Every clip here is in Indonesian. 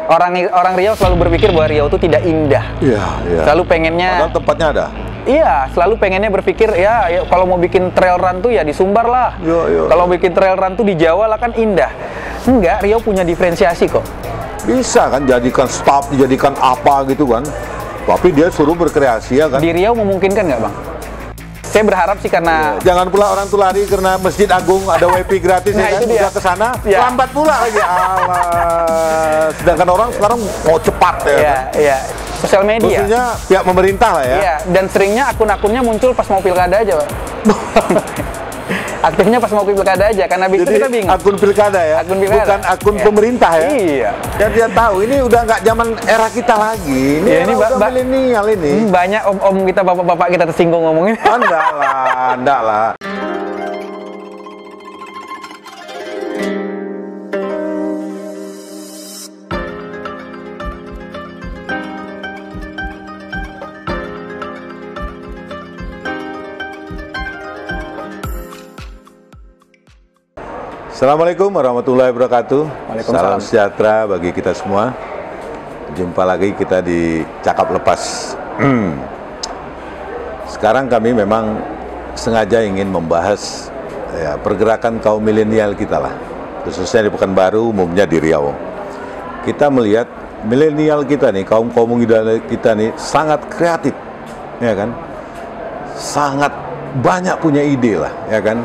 orang Riau selalu berpikir bahwa Riau itu tidak indah. Iya, iya. Selalu pengennya. Padahal tempatnya ada. Iya, selalu pengennya berpikir ya kalau mau bikin trail run tuh ya di Sumbar lah. Kalau bikin trail run tuh di Jawa lah kan indah. Enggak, Riau punya diferensiasi kok. Bisa kan jadikan stop, dijadikan apa gitu kan. Tapi dia suruh berkreasi ya kan. Di Riau memungkinkan nggak Bang? Saya berharap sih karena jangan pula orang tuh lari karena Masjid Agung ada WiFi gratis nah, ya kan, udah ke sana lambat pula lagi. Allah. Sedangkan orang sekarang mau cepat ya. Iya, kan? iya. Sosial media. Khususnya pihak pemerintah lah ya. Iya, dan seringnya akun-akunnya muncul pas mau pilkada aja, Pak. Aktifnya pas mau pilkada aja, karena habis itu kita bingung. Akun pilkada ya, akun pilkada. Bukan akun pemerintah ya. Iya. Dan dia tahu ini udah nggak zaman era kita lagi. Ini milenial ini. Banyak om-om kita, bapak-bapak kita tersinggung ngomongin. Oh, enggak lah. Assalamualaikum warahmatullahi wabarakatuh. Salam sejahtera bagi kita semua. Jumpa lagi kita di Cakap Lepas. Sekarang kami memang sengaja ingin membahas ya, pergerakan kaum milenial kita lah, khususnya di Pekanbaru, umumnya di Riau. Kita melihat milenial kita nih, kaum muda kita nih sangat kreatif, ya kan? Sangat banyak punya ide lah, ya kan?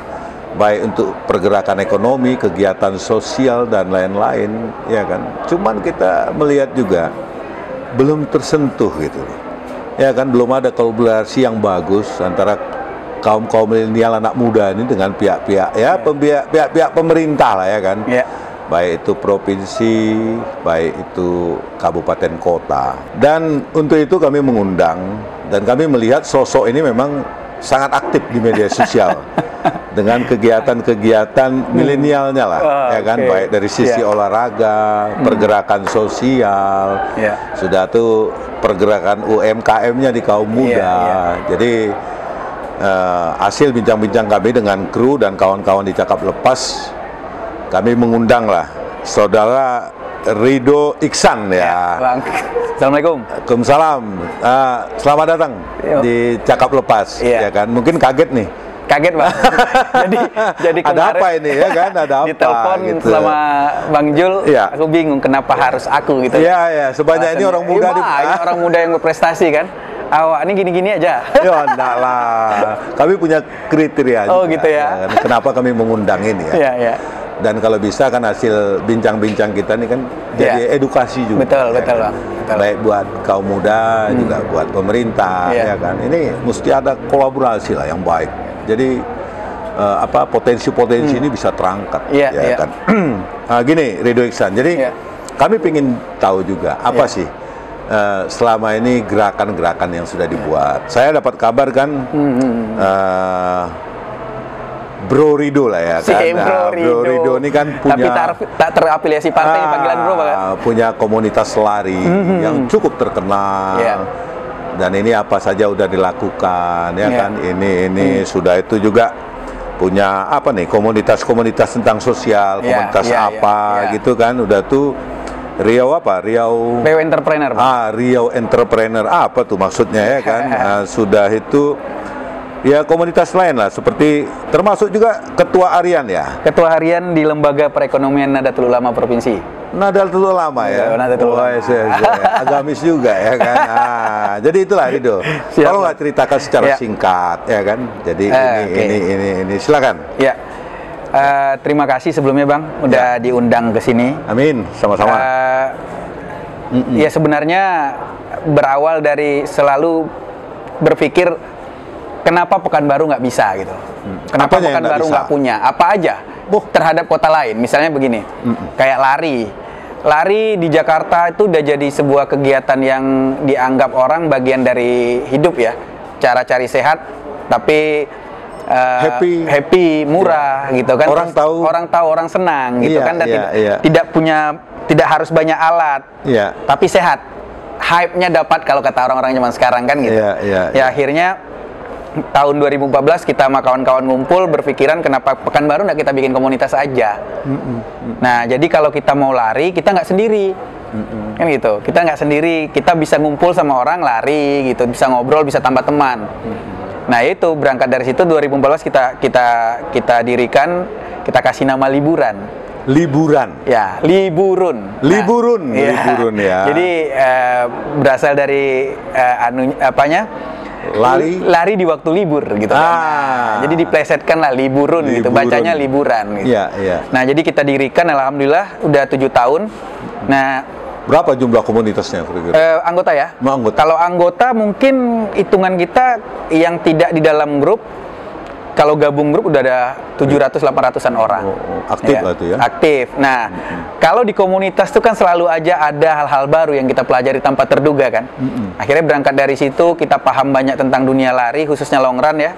Baik untuk pergerakan ekonomi, kegiatan sosial dan lain-lain, ya kan. Cuman kita melihat juga belum tersentuh gitu, ya kan. Belum ada kolaborasi yang bagus antara kaum milenial anak muda ini dengan pihak-pihak ya, pihak-pihak pemerintah lah, ya kan. Baik itu provinsi, baik itu kabupaten kota. Dan untuk itu kami mengundang dan kami melihat sosok ini memang sangat aktif di media sosial. Dengan kegiatan-kegiatan milenialnya lah, ya kan, baik dari sisi olahraga, pergerakan sosial, sudah tuh pergerakan UMKM-nya di kaum muda. Jadi hasil bincang-bincang kami dengan kru dan kawan-kawan di Cakap Lepas, kami mengundang lah Saudara Ridho Iksan ya. Bang. Assalamualaikum. Waalaikumsalam. Selamat datang di Cakap Lepas, ya kan. Mungkin kaget nih. Kaget Bang. jadi ada apa ini ya kan, ada apa ditelepon gitu sama Bang Jul, aku bingung kenapa harus aku gitu. Iya, sebanyak ini orang muda orang muda yang berprestasi kan. Awak ini gini-gini aja. Ya enggak lah. Kami punya kriteria juga, gitu ya. Kenapa kami mengundang ini ya. Iya. Dan kalau bisa kan hasil bincang-bincang kita ini kan jadi edukasi juga. Betul, ya Bang. Betul. Baik buat kaum muda, juga buat pemerintah, ya kan. Ini mesti ada kolaborasi lah yang baik. Jadi potensi-potensi ini bisa terangkat, ya kan. Gini, Ridho Iksan. Jadi kami ingin tahu juga apa sih selama ini gerakan-gerakan yang sudah dibuat. Saya dapat kabar kan, Bro Ridho lah ya kan. Bro Ridho ini kan punya, tapi tak terafiliasi partai panggilan Bro Bang. Punya komunitas lari yang cukup terkenal. Dan ini apa saja udah dilakukan, ya kan. Ini sudah itu juga punya apa nih, komunitas-komunitas tentang sosial, komunitas gitu kan. Udah tuh Riau apa? Riau Entrepreneur. Riau Entrepreneur apa tuh maksudnya, ya kan. Sudah itu ya komunitas lain lah, seperti termasuk juga ketua harian ya. Ketua harian di Lembaga Perekonomian Nahdlatul Ulama Provinsi. Nahdlatul Ulama ya. Agamis juga ya kan. Jadi itulah Ridho. Kalau nggak ceritakan secara singkat, ya kan. Jadi ini silakan. Ya. Terima kasih sebelumnya Bang, udah diundang ke sini. Amin, sama-sama. Ya sebenarnya berawal dari selalu berpikir kenapa Pekanbaru nggak bisa gitu. Kenapa Pekanbaru nggak punya apa aja terhadap kota lain. Misalnya begini, kayak lari di Jakarta itu udah jadi sebuah kegiatan yang dianggap orang bagian dari hidup ya. Cara cari sehat, tapi happy, murah gitu kan. Orang tahu, orang senang gitu kan. Dan tidak harus banyak alat, tapi sehat. Hype-nya dapat kalau kata orang-orang zaman sekarang kan gitu. Ya akhirnya tahun 2014 kita sama kawan-kawan ngumpul berpikiran kenapa Pekanbaru nggak kita bikin komunitas aja. Nah jadi kalau kita mau lari kita nggak sendiri, Kan gitu. Kita nggak sendiri, kita bisa ngumpul sama orang lari gitu, bisa ngobrol, bisa tambah teman. Nah itu berangkat dari situ 2014 kita dirikan, kita kasih nama liburan. Liburan. Ya, liburun. Liburun, Nah, liburun ya. Jadi berasal dari lari di waktu libur gitu kan. Nah, jadi diplesetkan lah liburun gitu, bacanya liburan gitu. Iya, iya. Nah, jadi kita dirikan alhamdulillah udah 7 tahun. Nah, berapa jumlah komunitasnya kira-kira? Anggota ya? Anggota. Kalau anggota mungkin hitungan kita yang tidak di dalam grup, kalau gabung grup udah ada 700-800an orang. Aktif lah itu ya? Aktif. Nah, kalau di komunitas itu kan selalu aja ada hal-hal baru yang kita pelajari tanpa terduga kan. Akhirnya berangkat dari situ kita paham banyak tentang dunia lari, khususnya long run ya.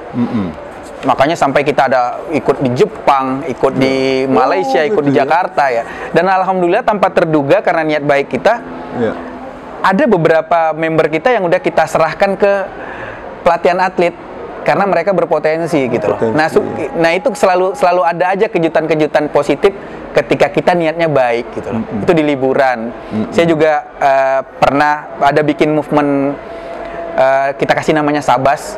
Makanya sampai kita ada ikut di Jepang, ikut di Malaysia, ikut di Jakarta ya. Dan alhamdulillah tanpa terduga karena niat baik kita, ada beberapa member kita yang udah kita serahkan ke pelatihan atlet. Karena mereka berpotensi gitu loh. Nah itu selalu ada aja kejutan-kejutan positif ketika kita niatnya baik gitu loh. Itu di liburan. Saya juga pernah ada bikin movement, kita kasih namanya Sabas.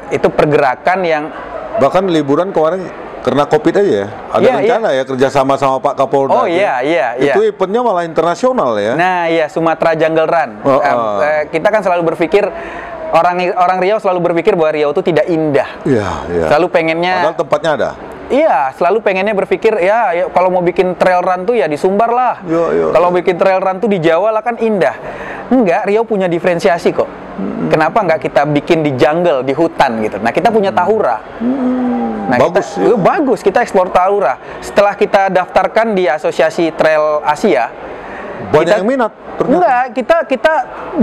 Itu pergerakan yang bahkan liburan kemarin karena COVID aja ya. Ada rencana ya kerjasama sama Pak Kapolda. Oh iya. Itu eventnya malah internasional ya. Nah iya, Sumatera Jungle Run. Kita kan selalu berpikir orang Riau selalu berpikir bahwa Riau itu tidak indah. Iya. Selalu pengennya. Padahal tempatnya ada. Iya, selalu pengennya berpikir ya kalau mau bikin trail run tuh ya di Sumbar lah. Kalau bikin trail run tuh di Jawa lah kan indah. Enggak, Riau punya diferensiasi kok. Kenapa enggak kita bikin di jungle, di hutan gitu. Nah, kita punya Tahura. Nah, bagus. Bagus, kita eksplor Tahura. Setelah kita daftarkan di Asosiasi Trail Asia, banyak yang minat. Enggak, kita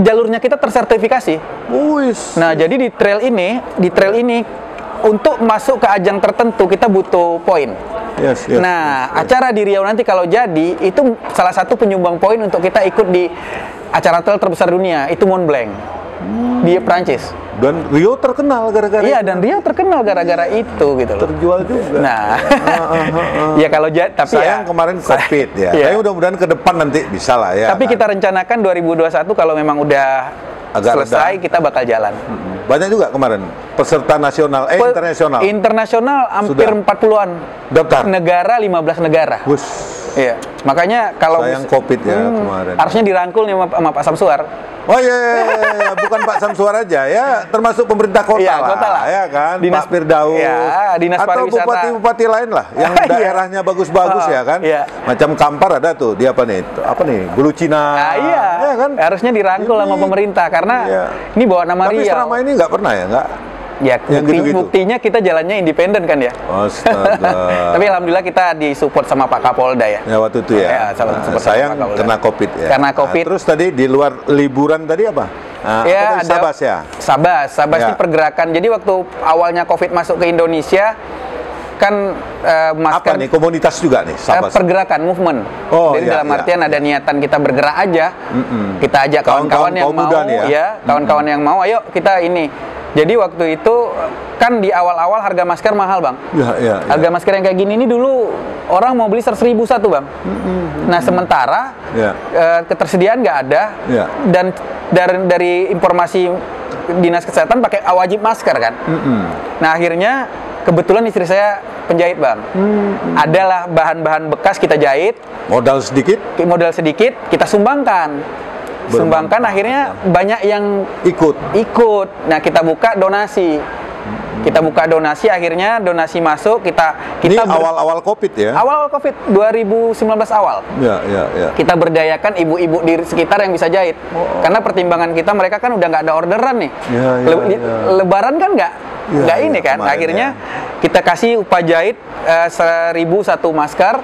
jalurnya kita tersertifikasi. Nah, jadi di trail ini untuk masuk ke ajang tertentu kita butuh poin. Nah, acara di Riau nanti kalau jadi itu salah satu penyumbang poin untuk kita ikut di acara trail terbesar dunia, itu Mont Blanc di Prancis. Dan Riau terkenal gara-gara dan Riau terkenal gara-gara itu gitu loh. Terjual juga. Nah, ya kalau tapi sayang kemarin COVID ya. Tapi mudah-mudahan ke depan nanti bisa lah ya. Tapi kita rencanakan 2021 kalau memang udah selesai kita bakal jalan. Banyak juga kemarin peserta nasional, internasional. Internasional hampir 40-an. Daftar. Negara 15 negara. Iya. Makanya kalau sayang COVID ya kemarin. Harusnya dirangkul nih sama Pak Samsuar. Oh iya, bukan Pak Samsuar aja ya, termasuk pemerintah kota lah, ya kan, Dinas Pak Firdaus, Dinas atau bupati-bupati lain lah, yang daerahnya bagus-bagus ya kan, macam Kampar ada tuh, dia apa nih, Bulu Cina, ya kan, harusnya dirangkul sama pemerintah karena ini bawa nama Riau. Tapi selama ini nggak pernah ya, nggak? Ya, buktinya kita jalannya independen kan ya. Astaga. Tapi alhamdulillah kita disupport sama Pak Kapolda ya. Ya waktu itu ya. Sayang kena COVID ya. Karena COVID. Terus tadi di luar liburan tadi apa? Ada Sabas ya. Sabas ini pergerakan. Jadi waktu awalnya COVID masuk ke Indonesia kan masker. Apa nih komunitas juga nih Sabas? Pergerakan movement. Jadi dalam artian ada niatan kita bergerak aja. Kita ajak kawan-kawan yang mau kawan-kawan yang mau, ayo kita ini. Jadi waktu itu kan di awal-awal harga masker mahal bang. Harga masker yang kayak gini ini dulu orang mau beli 100.000 satu bang. Nah sementara ketersediaan nggak ada dan dari informasi dinas kesehatan pakai wajib masker kan. Nah akhirnya kebetulan istri saya penjahit bang. Adalah bahan-bahan bekas kita jahit. Modal sedikit kita sumbangkan. Akhirnya banyak yang ikut. Nah kita buka donasi. Akhirnya donasi masuk kita ini awal-awal COVID ya. Awal COVID 2019 awal. Kita berdayakan ibu-ibu di sekitar yang bisa jahit. Karena pertimbangan kita mereka kan udah nggak ada orderan nih. Lebaran kan nggak ini kan. Akhirnya kita kasih upah jahit 1.000 satu masker.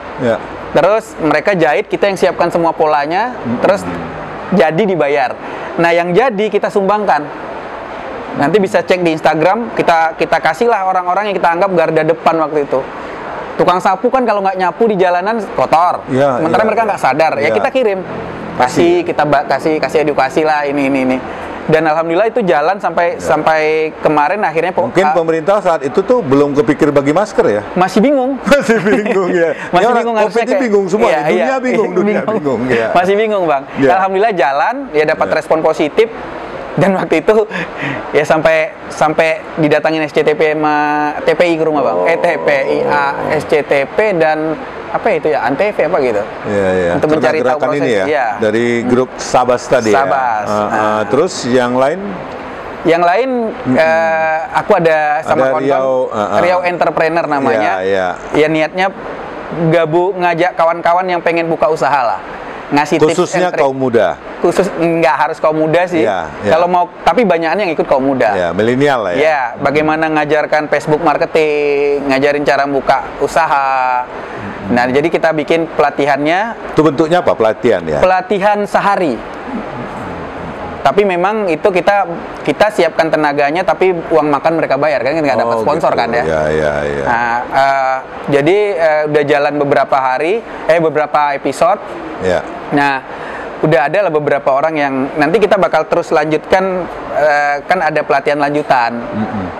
Terus mereka jahit, kita yang siapkan semua polanya. Terus jadi dibayar. Nah yang jadi kita sumbangkan. Nanti bisa cek di Instagram, kita kasihlah orang-orang yang kita anggap garda depan waktu itu. Tukang sapu kan kalau nggak nyapu di jalanan kotor. Sementara mereka nggak sadar. Ya kita kirim. Kita kasih edukasi lah ini. Dan alhamdulillah itu jalan sampai kemarin akhirnya mungkin pemerintah saat itu tuh belum kepikir bagi masker ya. Masih bingung. Masih bingung ya. Masih bingung harusnya kayak, bingung semua. Dunia bingung ya. Masih bingung, Bang. Ya. Alhamdulillah jalan, ya dapat respon positif. Dan waktu itu ya sampai didatangin SCTP sama TPI ke rumah, Bang. TPI, SCTP dan apa itu ya, Antv apa gitu. Iya. Untuk mencari tahu proses ini ya. Ya. Dari grup Sabas tadi Sabas. ya. Terus yang lain? Yang lain aku ada sama Riau Entrepreneur namanya. Ya niatnya ngajak kawan-kawan yang pengen buka usaha lah. Ngasih khususnya tips kaum muda. Khusus nggak harus kaum muda sih. Kalau mau, tapi banyakan yang ikut kaum muda. Ya, milenial lah ya. Ya, bagaimana ngajarkan Facebook marketing, ngajarin cara buka usaha. Nah, jadi kita bikin pelatihannya. Itu bentuknya apa pelatihan ya? Pelatihan sehari. Tapi memang itu kita siapkan tenaganya, tapi uang makan mereka bayar kan, nggak dapat sponsor gitu. Kan ya. Iya. Nah, jadi udah jalan beberapa episode. Ya. Nah, udah ada lah beberapa orang yang nanti kita bakal terus lanjutkan, kan ada pelatihan lanjutan.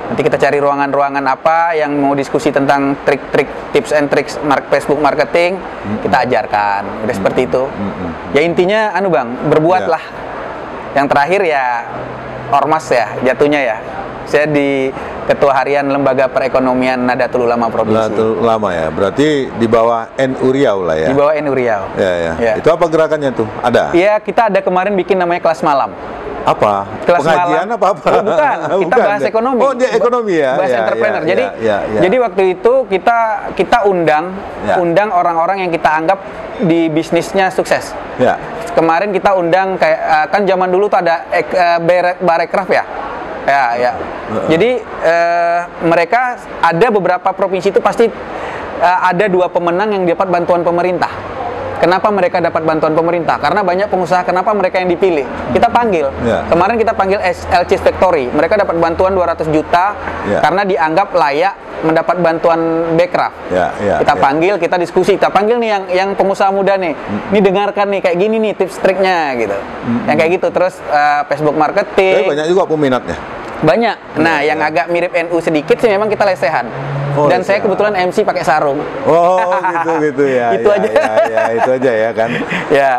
Nanti kita cari ruangan-ruangan apa yang mau diskusi tentang trik-trik, tips and tricks Facebook marketing, kita ajarkan. Udah seperti itu. Ya intinya, Bang, berbuatlah. Yang terakhir ya ormas ya jatuhnya ya. Saya di Ketua Harian Lembaga Perekonomian Nahdlatul Ulama Provinsi. Nahdlatul Ulama ya, berarti di bawah NU Riau lah ya. Di bawah NU Riau. Ya. Itu apa gerakannya tuh? Ada? Iya, kita ada kemarin bikin namanya kelas malam. Apa? Kelas pengajian malam. apa? Oh, bukan. Kita bahas ekonomi. Oh, dia ekonomi ya. Bahas entrepreneur. Jadi waktu itu kita undang orang-orang yang kita anggap di bisnisnya sukses. Ya. Kemarin kita undang kayak kan zaman dulu tuh ada Barekraf ya. Ya. Jadi mereka ada beberapa provinsi itu pasti ada 2 pemenang yang dapat bantuan pemerintah. Kenapa mereka dapat bantuan pemerintah? Karena banyak pengusaha, kenapa mereka yang dipilih? Kita panggil. Kemarin kita panggil LC Factory. Mereka dapat bantuan 200 juta karena dianggap layak mendapat bantuan Barekraf. Kita panggil, kita diskusi. Kita panggil nih yang pengusaha muda nih. Ini dengarkan nih kayak gini nih tips triknya gitu. Yang kayak gitu. Terus Facebook marketing. Tapi banyak juga peminatnya. Banyak. Nah, yang agak mirip NU sedikit sih memang kita lesehan. Dan saya kebetulan MC pakai sarung. Oh, gitu ya. Itu aja. Ya, itu aja ya kan. Ya,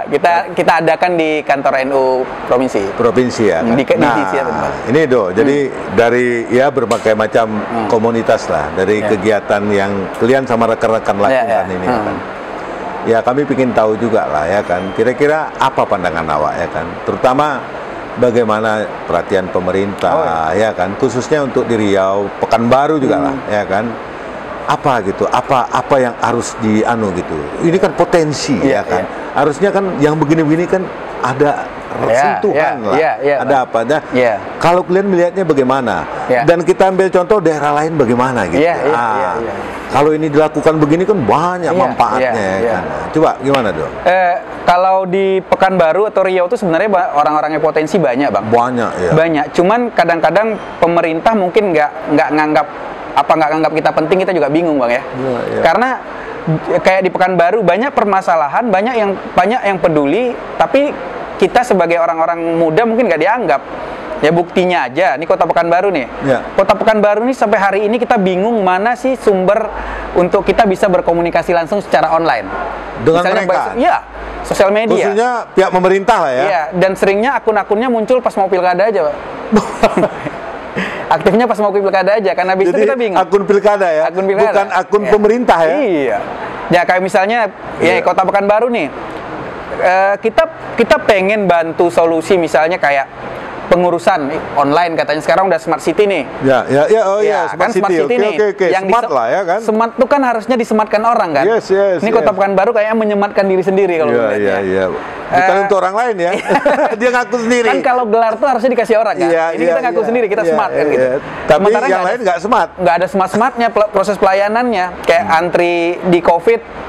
kita adakan di kantor NU provinsi ya. Kan? Ini jadi dari ya berbagai macam komunitas lah, dari kegiatan yang kalian sama rekan-rekan lakukan ini kan. Ya, kami ingin tahu juga lah ya kan. Kira-kira apa pandangan awak ya kan, terutama bagaimana perhatian pemerintah ya kan, khususnya untuk di Riau, Pekanbaru juga lah ya kan. Apa gitu, apa yang harus dianu gitu. Ini kan potensi ya kan. Harusnya kan yang begini-begini kan ada sentuhan lah. Ada apa? Nah, kalau kalian melihatnya bagaimana? Dan kita ambil contoh daerah lain bagaimana gitu. Kalau ini dilakukan begini kan banyak manfaatnya ya kan. Coba gimana dong? Kalau di Pekanbaru atau Riau itu sebenarnya orang-orangnya potensi banyak, Bang. Banyak ya. Banyak. Cuman kadang-kadang pemerintah mungkin nggak nganggap kita penting, kita juga bingung, Bang ya. Karena kayak di Pekanbaru banyak permasalahan, banyak yang peduli, tapi kita sebagai orang-orang muda mungkin nggak dianggap. Ya buktinya aja, ini Kota Pekanbaru nih. Kota Pekanbaru nih sampai hari ini kita bingung mana sih sumber untuk kita bisa berkomunikasi langsung secara online. Dengan mereka? Iya, sosial media. Khususnya pihak pemerintah lah ya. Iya, dan seringnya akun-akunnya muncul pas mau pilkada aja, Pak. Aktifnya pas mau pilkada aja, karena habis itu kita bingung. Akun pilkada ya? Akun pilkada. Bukan akun pemerintah ya? Iya. Ya kayak misalnya, Kota Pekanbaru nih, kita pengen bantu solusi misalnya kayak pengurusan online, katanya sekarang udah smart city nih. Smart city nih. Oke. Yang smart lah ya kan. Smart tuh kan harusnya disematkan orang kan. Ini Kota Pekanbaru kayaknya menyematkan diri sendiri kalau Iya. Bukan untuk orang lain ya. Dia ngaku sendiri. Kan kalau gelar tuh harusnya dikasih orang kan. Ini kita ngaku sendiri, kita smart kan gitu. Tapi yang lain nggak smart. Nggak ada smart-smartnya proses pelayanannya. Kayak antri di COVID.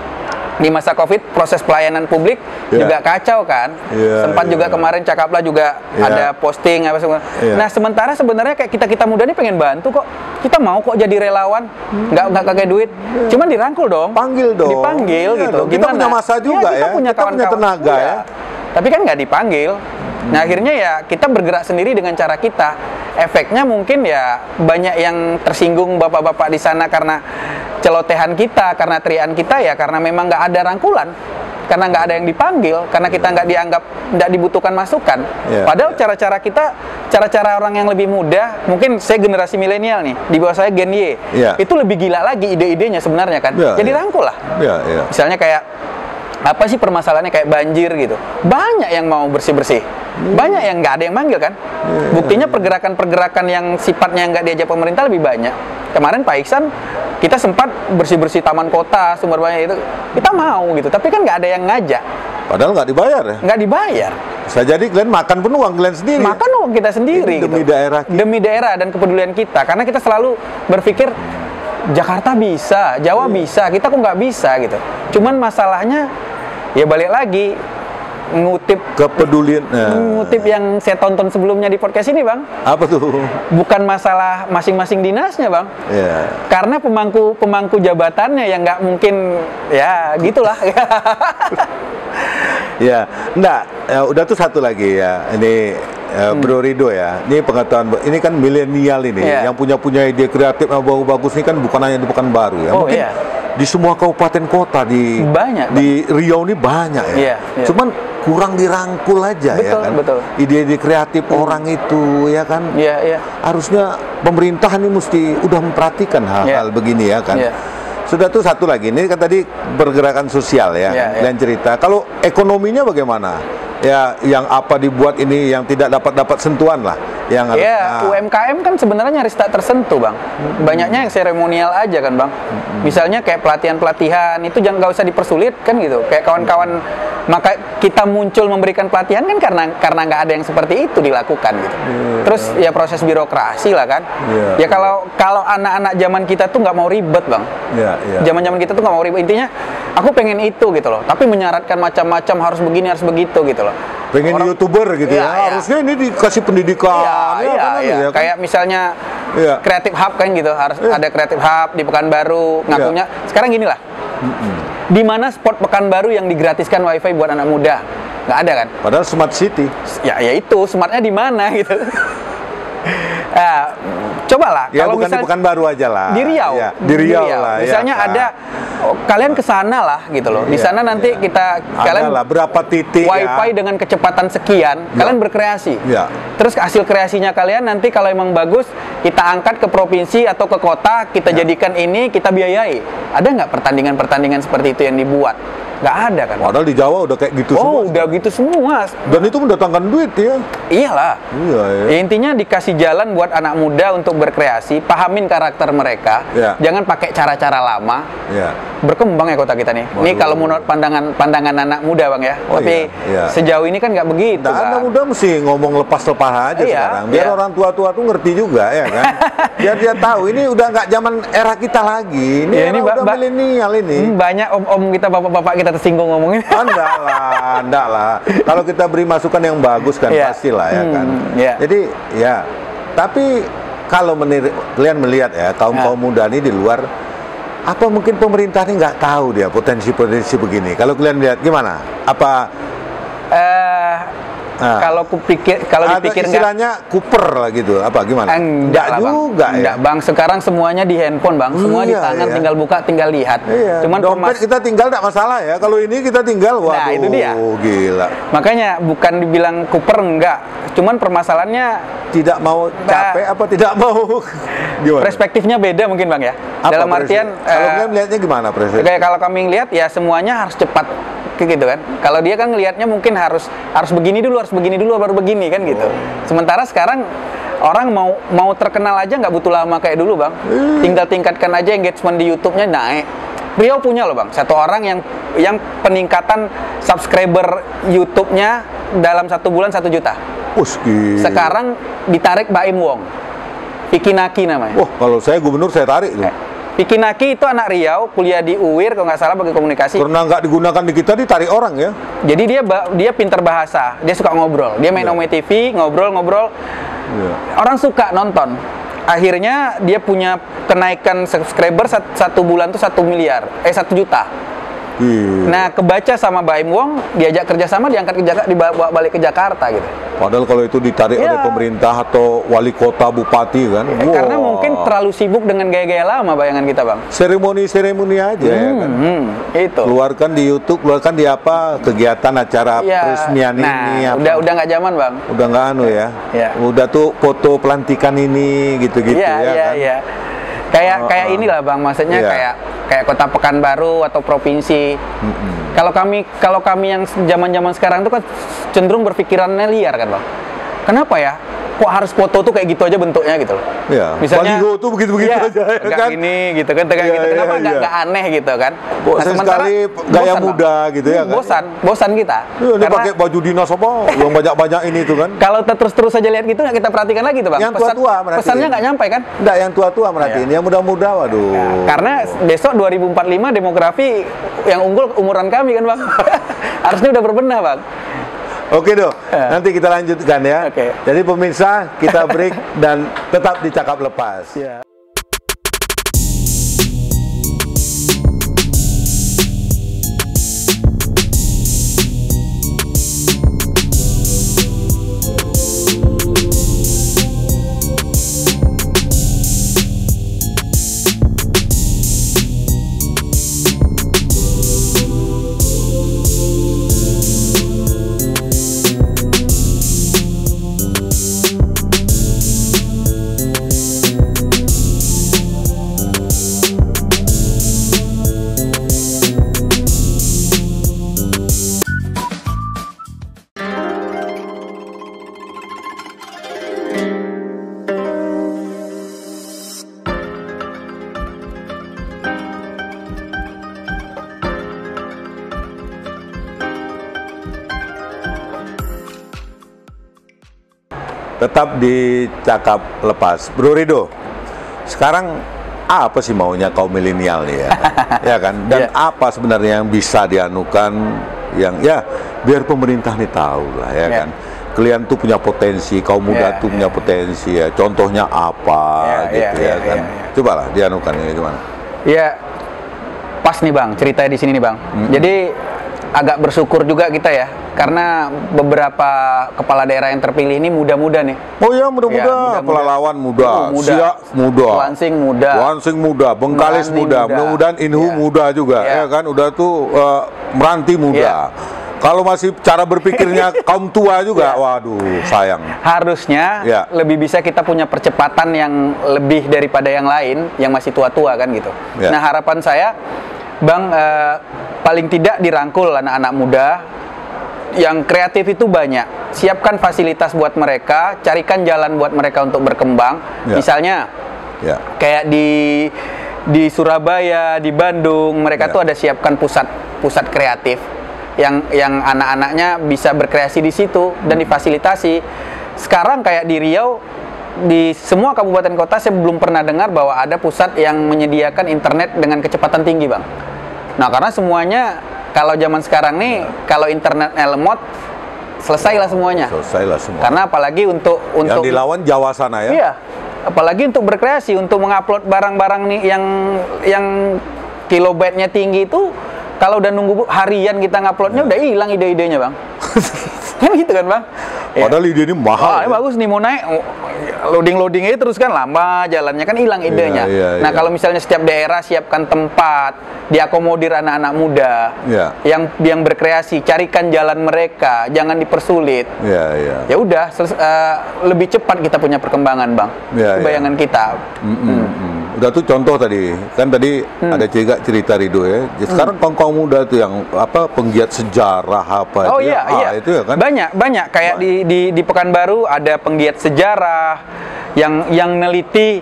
Di masa COVID, proses pelayanan publik juga kacau kan. Sempat juga kemarin Cakaplah juga ada posting apa semua. Nah, sementara sebenarnya kayak kita muda nih pengen bantu kok. Kita mau kok jadi relawan, nggak pakai duit. Cuman dirangkul dong. Panggil dong. Dipanggil gitu. Kita punya masa juga ya. Kita punya kawan-kawan tenaga ya. Tapi kan nggak dipanggil. Nah akhirnya ya kita bergerak sendiri dengan cara kita. Efeknya mungkin ya banyak yang tersinggung bapak-bapak di sana karena celotehan kita, karena teriakan kita ya karena memang nggak ada rangkulan, karena nggak ada yang dipanggil, karena kita nggak dianggap, nggak dibutuhkan masukan. Padahal cara-cara kita, cara-cara orang yang lebih muda, mungkin saya generasi milenial nih, di bawah saya Gen Y, itu lebih gila lagi ide-idenya sebenarnya kan. Jadi rangkul lah. Misalnya kayak apa sih permasalahannya kayak banjir gitu, banyak yang mau bersih-bersih, banyak yang nggak ada yang manggil kan. Buktinya pergerakan-pergerakan yang sifatnya nggak diajak pemerintah lebih banyak. Kemarin Pak Iksan kita sempat bersih-bersih taman kota, sumber banyak itu kita mau gitu, tapi kan nggak ada yang ngajak. Padahal nggak dibayar ya? Nggak dibayar. Bisa jadi kalian makan pun uang kalian sendiri. Makan uang kita sendiri. Demi gitu. daerah. Demi daerah dan kepedulian kita. Karena kita selalu berpikir Jakarta bisa, Jawa bisa, kita kok nggak bisa gitu. Cuman masalahnya ya balik lagi ngutip kepedulian. Ngutip yang saya tonton sebelumnya di podcast ini, Bang. Apa tuh? Bukan masalah masing-masing dinasnya, Bang. Karena pemangku jabatannya yang nggak mungkin ya gitulah. Ya, enggak. Ya, udah tuh satu lagi ya. Ini Bro Rido ya. Ini pengetahuan. Ini kan milenial ini yang punya ide kreatif yang bagus-bagus ini kan bukan hanya di Pekanbaru ya. Mungkin di semua kabupaten kota di Riau ini banyak ya. Cuman kurang dirangkul aja ya kan. Ide-ide kreatif orang itu ya kan. Harusnya pemerintah ini mesti udah memperhatikan hal-hal begini ya kan. Sudah tuh satu lagi, ini kan tadi pergerakan sosial ya, dan cerita. Kalau ekonominya bagaimana? Ya, yang apa dibuat ini yang tidak dapat sentuhan lah. Yang UMKM kan sebenarnya nyaris tak tersentuh, Bang. Banyaknya yang seremonial aja kan, Bang. Misalnya kayak pelatihan-pelatihan itu jangan nggak usah dipersulit kan gitu. Kayak kawan-kawan, maka kita muncul memberikan pelatihan kan karena nggak ada yang seperti itu dilakukan gitu. Terus ya proses birokrasi lah kan. Ya kalau anak-anak zaman kita tuh nggak mau ribet, Bang. Zaman-zaman kita tuh nggak mau ribet. Intinya aku pengen itu gitu loh. Tapi menyaratkan macam-macam harus begini harus begitu gitu loh. Pengen YouTuber gitu ya. Harusnya ini dikasih pendidikan. Kan? Kayak misalnya Creative Hub kan gitu, harus ada Creative Hub di Pekanbaru ngakunya. Sekarang gini lah. Di mana spot Pekanbaru yang digratiskan WiFi buat anak muda? Nggak ada kan? Padahal smart city. Ya itu smartnya di mana gitu. Cobalah ya, kalau bukan di Pekanbaru aja lah. Di Riau. Di Riau lah. Misalnya ada kalian ke sana lah gitu loh. Di sana nanti kalian lah berapa titik WiFi dengan kecepatan sekian, kalian berkreasi. Terus hasil kreasinya kalian nanti kalau emang bagus kita angkat ke provinsi atau ke kota, kita jadikan ini, kita biayai. Ada nggak pertandingan-pertandingan seperti itu yang dibuat? Nggak ada kan? Padahal di Jawa udah kayak gitu semua. Udah gitu semua. Dan itu mendatangkan duit ya. Iyalah. Ya, intinya dikasih jalan buat anak muda untuk berkreasi, pahamin karakter mereka. Jangan pakai cara-cara lama. Berkembang ya kota kita nih. Ini kalau menurut pandangan anak muda, Bang ya. Tapi sejauh ini kan nggak begitu. Anak muda mesti ngomong lepas-lepas aja sekarang. Biar orang tua-tua tuh ngerti juga ya kan. Biar dia tahu ini udah nggak zaman era kita lagi. Ini udah milenial ini. Banyak om-om kita, bapak-bapak kita tersinggung ngomongin. Enggak lah. Kalau kita beri masukan yang bagus kan pastilah ya kan. Jadi tapi kalau kalian melihat ya kaum muda ini di luar, apa mungkin pemerintah ini nggak tahu dia potensi-potensi begini? Kalau kalian lihat gimana? Apa? Kalau dipikir istilahnya kuper lah gitu, apa gimana? Enggak juga, Bang. Enggak, Bang. Sekarang semuanya di handphone, Bang. Semua di tangan, tinggal buka, tinggal lihat. Cuman dompet kita tinggal tidak masalah ya. Kalau ini kita tinggal, waduh, nah, itu dia. Gila. Makanya bukan dibilang kuper, enggak. Cuman permasalahannya tidak mau capek apa tidak mau gimana? Perspektifnya beda mungkin, Bang ya. Dalam artian kalau kalian melihatnya gimana perspektif? Kayak kalau kami lihat ya semuanya harus cepat gitu kan. Kalau dia kan ngelihatnya mungkin harus begini dulu baru begini kan gitu. Sementara sekarang orang mau terkenal aja nggak butuh lama kayak dulu, Bang. Tinggal tingkatkan aja engagement di YouTube-nya naik. Riau punya loh, Bang, satu orang yang peningkatan subscriber YouTube-nya dalam 1 bulan 1 juta. Sekarang ditarik Baim Wong, Piki Naki namanya. Kalau saya gubernur saya tarik tuh. Piki Naki itu anak Riau, kuliah di UIR kalau nggak salah bagi komunikasi. Karena nggak digunakan di kita, ditarik orang ya. Jadi dia pinter bahasa, dia suka ngobrol. Dia main Ome TV, ngobrol. Orang suka nonton. Akhirnya dia punya kenaikan subscriber 1 bulan tuh 1 juta. Nah, kebaca sama Baim Wong, diajak kerjasama, diangkat ke Jakarta, dibawa balik ke Jakarta gitu. Padahal kalau itu ditarik oleh pemerintah atau wali kota, bupati kan. Karena mungkin terlalu sibuk dengan gaya-gaya lama bayangan kita, Bang. Seremoni aja ya kan. Itu. Keluarkan di YouTube, keluarkan di apa kegiatan acara peresmian ini. Udah nggak zaman, Bang. Udah nggak udah tuh foto pelantikan ini gitu-gitu kan. Iya. Kayak inilah, Bang, maksudnya kayak Kota Pekanbaru atau provinsi. Kalau kami yang zaman-zaman sekarang itu kan cenderung berpikirannya liar kan, Bang. Kenapa ya? Kok harus foto tuh kayak gitu aja bentuknya gitu loh. Iya. Misalnya baliho tuh begitu-begitu aja kan. Gini gitu kan, gitu. Kenapa nggak aneh gitu kan? Bosan sekali gaya muda gitu ya kan. Bosan kita. Ini pakai baju dinas apa? Yang banyak-banyak ini tuh kan. Kalau terus saja lihat gitu, nggak kita perhatikan lagi tuh, Bang. Yang tua-tua merhatiin. Pesannya nggak nyampe kan? Nggak, yang tua-tua merhatiin. Yang muda-muda, waduh. Karena besok 2045 demografi yang unggul umuran kami kan, Bang. Harusnya udah berbenah, Bang. Oke dong, nanti kita lanjutkan ya. Jadi pemirsa, kita break dan tetap di Cakap Lepas. Tetap di Cakap Lepas. Bro Rido, sekarang apa sih maunya kaum milenial nih ya? Ya kan? Dan apa sebenarnya yang bisa dianukan yang ya biar pemerintah nih tahu lah ya kan? Kalian tuh punya potensi, kaum muda tuh punya potensi ya. Contohnya apa gitu ya kan? Cobalah dianukan ini gimana? Ya, pas nih, Bang, ceritanya di sini nih, Bang. Jadi agak bersyukur juga kita ya, karena beberapa kepala daerah yang terpilih ini muda-muda nih. Oh ya, muda-muda, Pelalawan muda, Siak muda, Wansing muda, Bengkalis muda, mudah-mudahan Inhu muda juga, ya kan, udah tuh Meranti muda. Kalau masih cara berpikirnya kaum tua juga, waduh, sayang. Harusnya lebih bisa kita punya percepatan yang lebih daripada yang lain, yang masih tua-tua kan gitu. Nah, harapan saya, Bang, paling tidak dirangkul anak-anak muda yang kreatif itu banyak. Siapkan fasilitas buat mereka, carikan jalan buat mereka untuk berkembang. Misalnya, kayak di Surabaya, di Bandung, mereka tuh ada siapkan pusat kreatif yang anak-anaknya bisa berkreasi di situ dan difasilitasi. Sekarang kayak di Riau, di semua kabupaten kota saya belum pernah dengar bahwa ada pusat yang menyediakan internet dengan kecepatan tinggi, Bang. Nah, karena semuanya kalau zaman sekarang nih, kalau internetnya lemot, selesailah semuanya. Selesailah semua. Karena apalagi untuk yang dilawan Jawa sana ya. Iya. Apalagi untuk berkreasi, untuk mengupload barang-barang nih yang kilobyte-nya tinggi itu, kalau udah nunggu harian kita nguploadnya udah hilang ide-idenya, Bang. Kan gitu kan, Bang? Padahal ide ini mahal. Ini bagus nih, mau naik loading aja terus kan lama jalannya, kan hilang idenya. Nah, kalau misalnya setiap daerah siapkan tempat, diakomodir anak-anak muda yang berkreasi, carikan jalan mereka, jangan dipersulit. Ya udah, lebih cepat kita punya perkembangan, Bang. Itu bayangan kita. Udah tuh contoh tadi, kan tadi ada cerita Rido ya. Sekarang kaum muda tuh yang apa penggiat sejarah apa itu itu ya kan. Banyak kayak di Pekanbaru ada penggiat sejarah yang neliti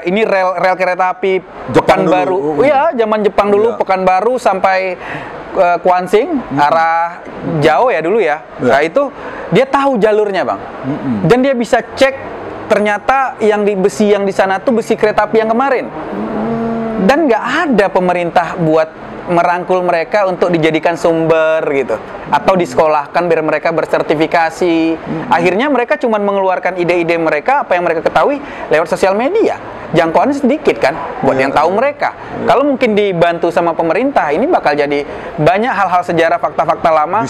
ini rel kereta api Pekanbaru. Iya, zaman Jepang dulu, Pekanbaru sampai Kuansing, arah jauh ya dulu ya. Nah, itu dia tahu jalurnya, Bang. Dan dia bisa cek ternyata yang di besi yang di sana tuh besi kereta api yang kemarin. Dan nggak ada pemerintah buat merangkul mereka untuk dijadikan sumber gitu, atau disekolahkan biar mereka bersertifikasi. Akhirnya mereka cuma mengeluarkan ide-ide mereka, apa yang mereka ketahui lewat sosial media. jangkauannya sedikit kan buat yang tahu mereka. Kalau mungkin dibantu sama pemerintah, ini bakal jadi banyak hal-hal sejarah, fakta-fakta lama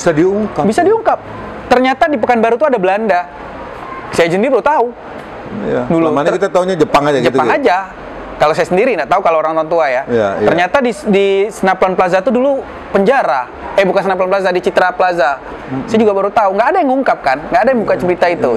bisa diungkap. Ternyata di Pekanbaru tuh ada Belanda. Saya sendiri baru tahu. Ya. Dulu kita taunya Jepang aja Jepang gitu. aja. Kalau saya sendiri nggak tahu kalau orang tua ya. Ternyata di Senaplan Plaza itu dulu penjara. Bukan Senaplan Plaza, di Citra Plaza. Saya juga baru tahu. Nggak ada yang ngungkap kan, nggak ada yang buka cerita itu.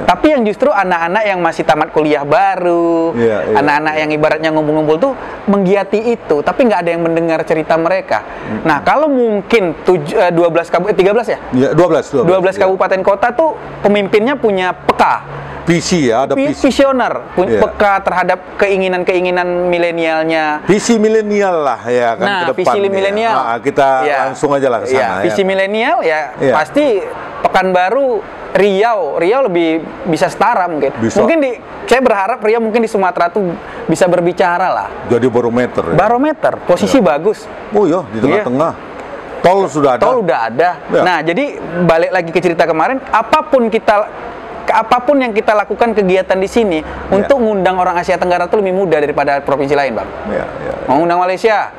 Tapi yang justru anak-anak yang masih tamat kuliah baru, anak-anak yang ibaratnya ngumpul-ngumpul tuh menggiati itu. Tapi nggak ada yang mendengar cerita mereka. Nah kalau mungkin 13 ya? 12 kabupaten kota tuh pemimpinnya punya peka. Visi ya, ada visioner, peka terhadap keinginan-keinginan milenialnya. Visi milenial lah ya kan, nah, ke depan. Visi milenial. Kita langsung aja lah ke sana. Visi milenial pasti Pekanbaru, Riau lebih bisa setara mungkin. Mungkin saya berharap Riau mungkin di Sumatera tuh bisa berbicara lah. Jadi barometer. Barometer, posisi bagus. Oh iya, di tengah-tengah. Tol sudah ada. Nah, jadi balik lagi ke cerita kemarin, apapun yang kita lakukan kegiatan di sini untuk ngundang orang Asia Tenggara itu lebih mudah daripada provinsi lain, Bang. Mau ngundang Malaysia.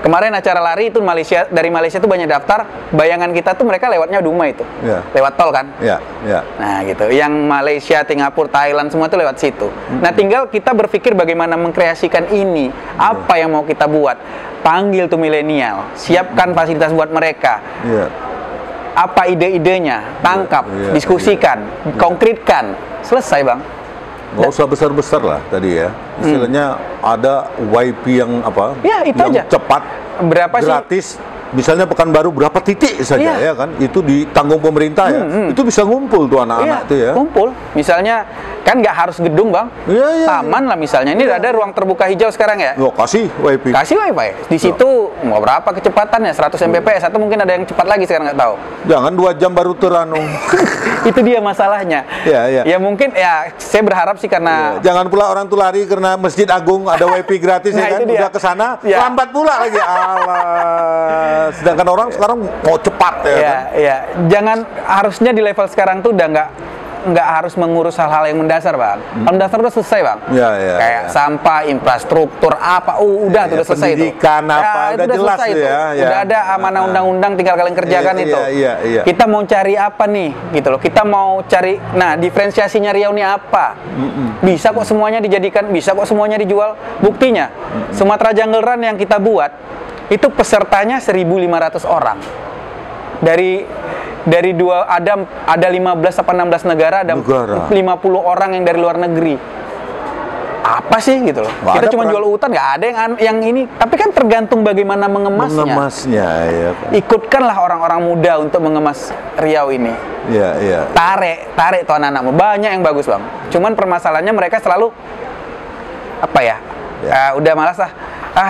Kemarin acara lari itu dari Malaysia tuh banyak daftar. Bayangan kita tuh mereka lewatnya Duma itu. Lewat tol kan? Nah, gitu. Yang Malaysia, Singapura, Thailand semua itu lewat situ. Nah, tinggal kita berpikir bagaimana mengkreasikan ini. Apa yang mau kita buat? Panggil tuh milenial, siapkan fasilitas buat mereka. Apa ide-idenya, tangkap, diskusikan, konkretkan, selesai, Bang. Nggak usah besar-besar lah tadi ya. Istilahnya ada YP yang itu yang aja. Cepat, berapa gratis. Misalnya Pekanbaru berapa titik saja ya kan, itu ditanggung pemerintah itu bisa ngumpul tuh anak-anak tuh ya. Kumpul, misalnya kan nggak harus gedung, Bang. Taman lah misalnya. Ini ada ruang terbuka hijau sekarang ya. Kasih WiFi. Di situ mau berapa kecepatannya? 100 Mbps atau mungkin ada yang cepat lagi sekarang nggak tahu. Jangan 2 jam baru teranu. Itu dia masalahnya. Ya mungkin saya berharap sih karena jangan pula orang tuh lari karena Masjid Agung ada WiFi gratis ya kan. Udah ke sana lambat pula lagi. Alah. Sedangkan orang sekarang mau cepat ya kan? Jangan, harusnya di level sekarang tuh udah nggak harus mengurus hal-hal yang mendasar, Bang. Mendasar udah selesai, Bang. Kayak sampah, infrastruktur apa, udah selesai itu. Pendidikan udah jelas selesai itu. Udah ada amanah undang-undang, tinggal kalian kerjakan itu. Kita mau cari apa nih, gitu loh. Kita mau cari, diferensiasinya Riau ini apa? Bisa kok semuanya dijadikan, bisa kok semuanya dijual. Buktinya, Sumatera Jungle Run yang kita buat itu pesertanya 1.500 orang dari ada 15 apa 16 negara, ada 50 orang yang dari luar negeri. Apa sih gitu loh? Kita cuma jual hutan, nggak ada yang ini. Tapi kan tergantung bagaimana mengemasnya. Ikutkanlah orang-orang muda untuk mengemas Riau ini. Tarik tuh anak-anakmu. Banyak yang bagus, Bang. Cuman permasalahannya mereka selalu udah malas lah.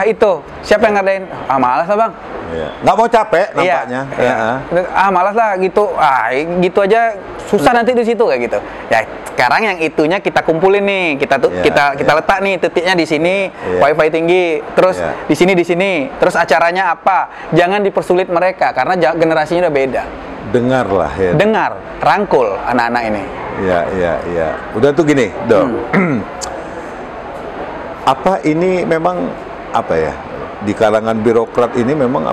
Itu siapa yang ngadain? Malas lah, Bang. Nggak mau capek nampaknya. Malas lah gitu. Gitu aja susah nanti di situ kayak gitu. Ya sekarang yang itunya kita kumpulin nih, kita letak nih titiknya di sini, WiFi tinggi, terus di sini, terus acaranya apa? Jangan dipersulit mereka karena generasinya udah beda. Dengarlah ya. Dengar, rangkul anak-anak ini. Udah tuh gini, apa ini memang di kalangan birokrat ini memang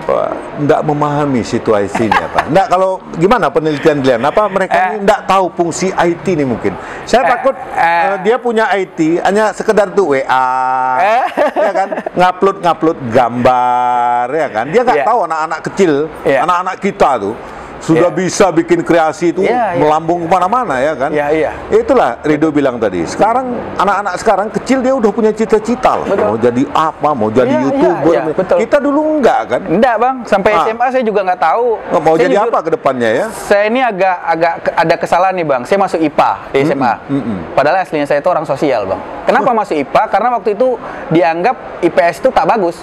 nggak memahami situasinya Pak? Kalau gimana penelitian kalian? Mereka ini nggak tahu fungsi IT ini mungkin? Saya takut dia punya IT hanya sekedar tuh WA, ya kan, ngupload gambar, ya kan? Dia nggak tahu anak-anak kecil, anak-anak kita tuh sudah bisa bikin kreasi itu melambung kemana-mana ya kan? Itulah Rido bilang tadi. Sekarang anak-anak sekarang kecil dia udah punya cita-cita loh. Mau jadi apa? Mau jadi YouTuber. Kita dulu enggak kan? Enggak, Bang. Sampai SMA saya juga nggak tahu. Mau jadi apa ke depannya ya? Saya ini agak ada kesalahan nih, Bang. Saya masuk IPA di SMA. Padahal aslinya saya itu orang sosial, Bang. Kenapa masuk IPA? Karena waktu itu dianggap IPS itu tak bagus.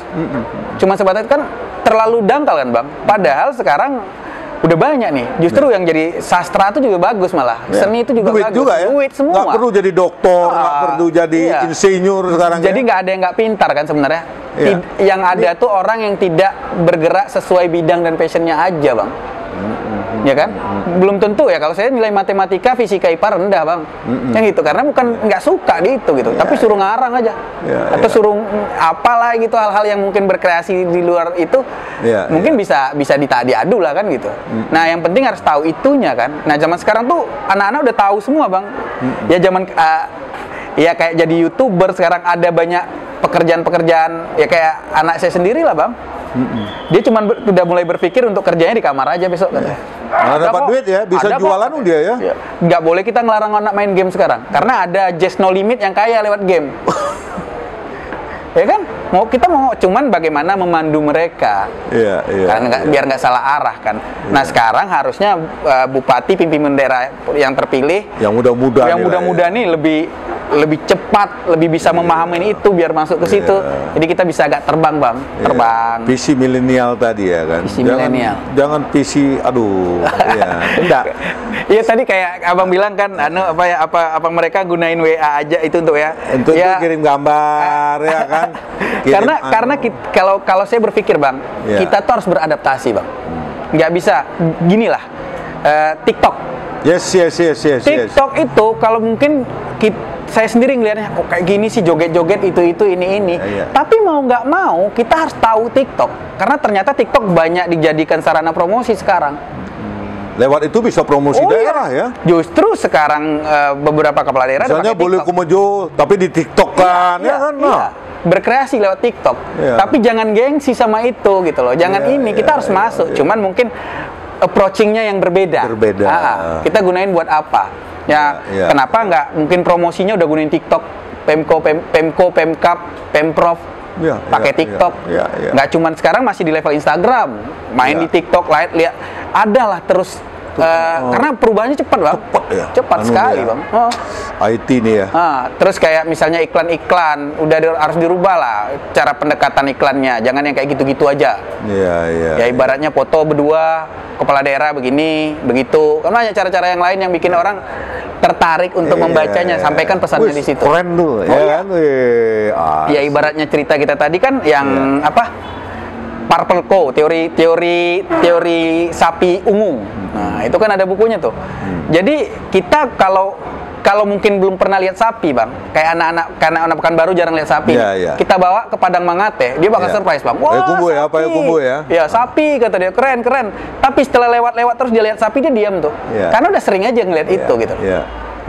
Cuma sebatas kan terlalu dangkal kan, Bang. Padahal sekarang udah banyak nih. Justru yang jadi sastra itu juga bagus malah. Seni itu juga bagus. Duit semua. Nggak perlu jadi dokter, nggak perlu jadi insinyur sekarang. Jadi nggak ada yang nggak pintar kan sebenarnya. Yang ada tuh orang yang tidak bergerak sesuai bidang dan passionnya aja, Bang. ya kan? Belum tentu ya, kalau saya nilai matematika, fisika, IPA rendah bang, yang gitu, karena bukan nggak suka di itu gitu, tapi suruh ngarang aja, atau suruh apalah gitu, hal-hal yang mungkin berkreasi di luar itu, mungkin bisa diadu lah kan gitu. Nah yang penting harus tahu itunya kan. Nah zaman sekarang tuh anak-anak udah tahu semua bang, ya zaman ya kayak jadi YouTuber sekarang ada banyak pekerjaan-pekerjaan, ya kayak anak saya sendiri lah bang. Dia cuma udah mulai berpikir untuk kerjanya di kamar aja besok katanya. Dapat duit ya, bisa jualan dia ya. Nggak boleh kita ngelarang anak main game sekarang, karena ada just no limit yang kaya lewat game. Ya kan? Kita mau cuman bagaimana memandu mereka, biar nggak salah arah kan. Nah sekarang harusnya bupati, pimpinan daerah yang terpilih, yang muda-muda nih lebih cepat, lebih bisa memahami itu biar masuk ke situ. Jadi kita bisa agak terbang bang, visi milenial tadi ya kan. Visi milenial. Jangan visi, aduh, enggak. Iya tadi kayak abang bilang kan, apa mereka gunain WA aja itu untuk ya. Untuk kirim gambar ya kan. Karena kalau saya berpikir bang, kita tuh harus beradaptasi bang. Nggak bisa ginilah TikTok. Yes. TikTok itu kalau mungkin saya sendiri ngelihatnya kok kayak gini sih, joget-joget ini. Tapi mau nggak mau kita harus tahu TikTok, karena ternyata TikTok banyak dijadikan sarana promosi sekarang. Lewat itu bisa promosi daerah ya. Justru sekarang beberapa kepala daerah misalnya boleh kumejo tapi di TikTok kan, berkreasi lewat TikTok. Tapi jangan gengsi sama itu gitu loh. Jangan kita harus masuk. Cuman mungkin approaching-nya yang berbeda. Kita gunain buat apa? Kenapa nggak mungkin promosinya udah gunain TikTok, Pemko, Pemkap, Pemprov pakai TikTok. Nggak cuman sekarang masih di level Instagram, main di TikTok, lihat adalah terus. Karena perubahannya cepat bang, cepat sekali bang. IT nih ya. Terus kayak misalnya iklan harus dirubah lah cara pendekatan iklannya, jangan yang kayak gitu-gitu aja. Ya ibaratnya foto berdua kepala daerah begini begitu, kan banyak cara-cara yang lain yang bikin orang tertarik untuk membacanya. Sampaikan pesannya di situ. Keren tuh, kan? Ya ibaratnya cerita kita tadi kan yang Purple Cow, teori sapi ungu. Nah, itu kan ada bukunya tuh. Jadi kita kalau mungkin belum pernah lihat sapi, Bang, kayak anak Pekanbaru jarang lihat sapi. Kita bawa ke Padang Mangate, dia bakal surprise, Bang. Wah, kumbu ya. Ya, sapi kata dia, keren. Tapi setelah lewat terus dia lihat sapi, dia diam tuh. Karena udah sering aja ngeliat itu gitu.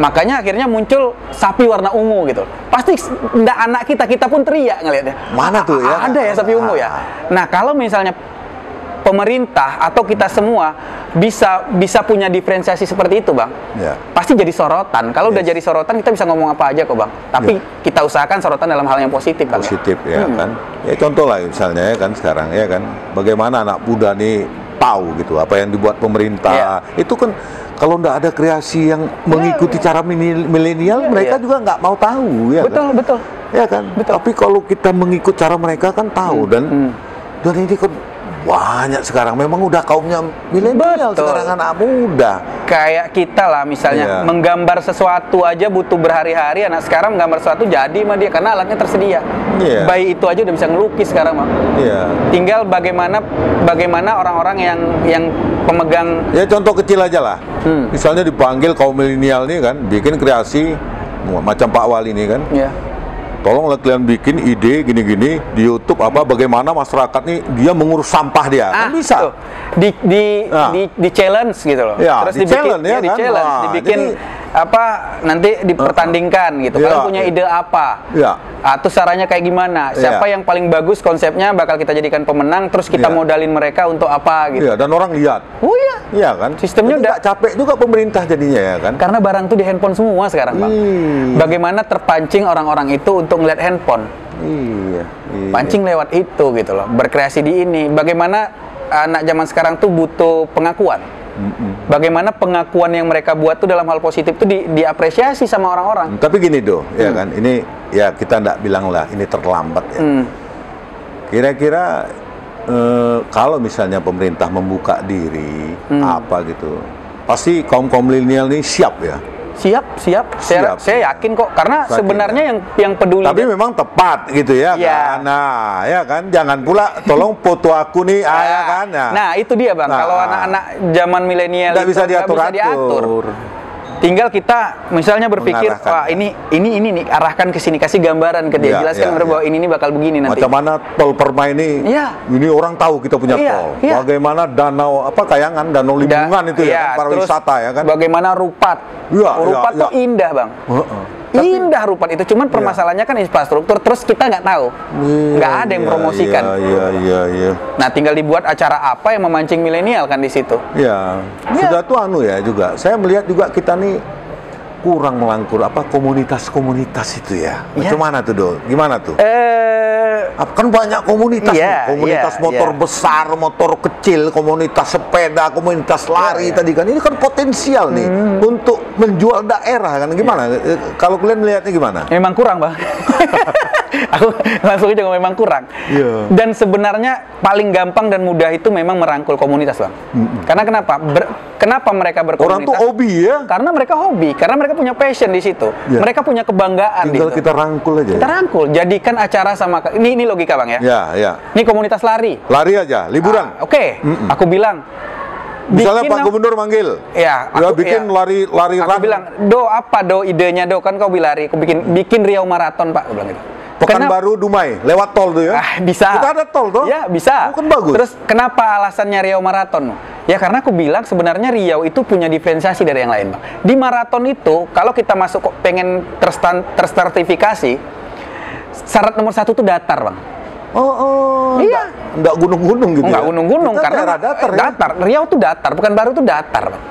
Makanya akhirnya muncul sapi warna ungu gitu. Pasti ndak anak kita pun teriak ngelihatnya. Mana tuh ya? Ada ya sapi ungu ya. Nah, kalau misalnya pemerintah atau kita semua bisa punya diferensiasi seperti itu, Bang. Pasti jadi sorotan. Kalau udah jadi sorotan, kita bisa ngomong apa aja kok, Bang. Tapi kita usahakan sorotan dalam hal yang positif, Bang. Positif ya kan. Ya contoh lah misalnya ya kan sekarang ya kan. Bagaimana anak muda nih tahu gitu apa yang dibuat pemerintah. Itu kan kalau nggak ada kreasi yang mengikuti cara milenial, mereka juga nggak mau tahu ya. Betul. Ya kan. Tapi kalau kita mengikut cara mereka kan tahu dan ini kan banyak sekarang memang udah kaumnya milenial sekarang anak muda. Kayak kita lah misalnya menggambar sesuatu aja butuh berhari-hari, anak sekarang menggambar sesuatu jadi mah dia karena alatnya tersedia. Bayi itu aja udah bisa ngelukis sekarang mah. Tinggal bagaimana orang-orang yang pemegang. Ya contoh kecil aja lah. Misalnya dipanggil kaum milenial nih kan bikin kreasi macam Pak Wali nih kan. Tolonglah kalian bikin ide gini-gini di YouTube bagaimana masyarakat nih dia mengurus sampah dia. Kan bisa. Di challenge gitu loh. Terus dibikin nanti dipertandingkan gitu. Kalian punya ide apa? Terus caranya kayak gimana? Siapa yang paling bagus konsepnya bakal kita jadikan pemenang, terus kita modalin mereka untuk apa gitu. Dan orang lihat. Iya kan? Sistemnya udah capek juga pemerintah jadinya ya kan. Karena barang tuh di handphone semua sekarang, Bang. Bagaimana terpancing orang-orang itu untuk ngeliat handphone? Pancing lewat itu gitu loh. Berkreasi di ini. Bagaimana anak zaman sekarang tuh butuh pengakuan. Bagaimana pengakuan yang mereka buat tuh dalam hal positif tuh diapresiasi sama orang-orang. Tapi gini ya kan, ini ya kita nggak bilang lah ini terlambat ya. Kira-kira kalau misalnya pemerintah membuka diri gitu, pasti kaum milenial ini siap ya. Siap. Saya yakin kok, karena sebenarnya yang peduli. Tapi memang tepat gitu ya, kan. Nah, ya kan, jangan pula tolong foto aku nih, ya kan. Nah, itu dia Bang. Kalau anak-anak zaman milenial nggak bisa diatur. Tinggal kita misalnya berpikir, wah ini nih, arahkan ke sini, kasih gambaran ke dia, jelaskan bahwa ini bakal begini nanti. Macam mana tol Permai ini? Ini orang tahu kita punya tol. Bagaimana danau Kayangan, danau Limbungan itu ya, kan, pariwisata ya kan. Bagaimana Rupat? Rupat tuh indah Bang. Indah Rupat itu, cuman permasalahannya kan infrastruktur, terus kita nggak tahu, nggak ada yang promosikan. Iya. Nah, tinggal dibuat acara apa yang memancing milenial kan di situ. Sudah tuh juga. Saya melihat juga kita nih kurang melangkur komunitas-komunitas itu ya. Macam mana tuh, Do? Gimana tuh? Kan banyak komunitas, komunitas motor besar, motor kecil, komunitas sepeda, komunitas lari tadi kan. Ini kan potensial nih untuk menjual daerah kan. Gimana? Kalau kalian melihatnya gimana? Memang kurang, Bang. Aku langsung aja memang kurang. Dan sebenarnya paling gampang dan mudah itu memang merangkul komunitas, Bang. Karena kenapa mereka berkomunitas? Orang tuh hobi ya? Karena mereka hobi, karena mereka punya passion di situ. Mereka punya kebanggaan. Tinggal kita rangkul aja. Kita rangkul, jadikan acara sama. Ini logika Bang ya. Ini komunitas lari. Lari aja, liburan. Oke. Aku bilang. Misalnya Pak Gubernur manggil, bikin lari aku bilang, Do idenya Do, kan kau lari, aku bikin Riau Marathon Pak, aku bilang gitu. Pekanbaru Dumai, lewat tol tuh ya? Bisa. Kita ada tol tuh? Ya, bisa. Kan bagus. Terus kenapa alasannya Riau Marathon? Ya karena aku bilang sebenarnya Riau itu punya diferensiasi dari yang lain, Bang. Di maraton itu, kalau kita masuk pengen tersertifikasi, syarat nomor 1 tuh datar, Bang. Iya. Enggak gunung-gunung gitu. Enggak gunung-gunung karena datar. Riau tuh datar, Pekanbaru tuh datar, Bang.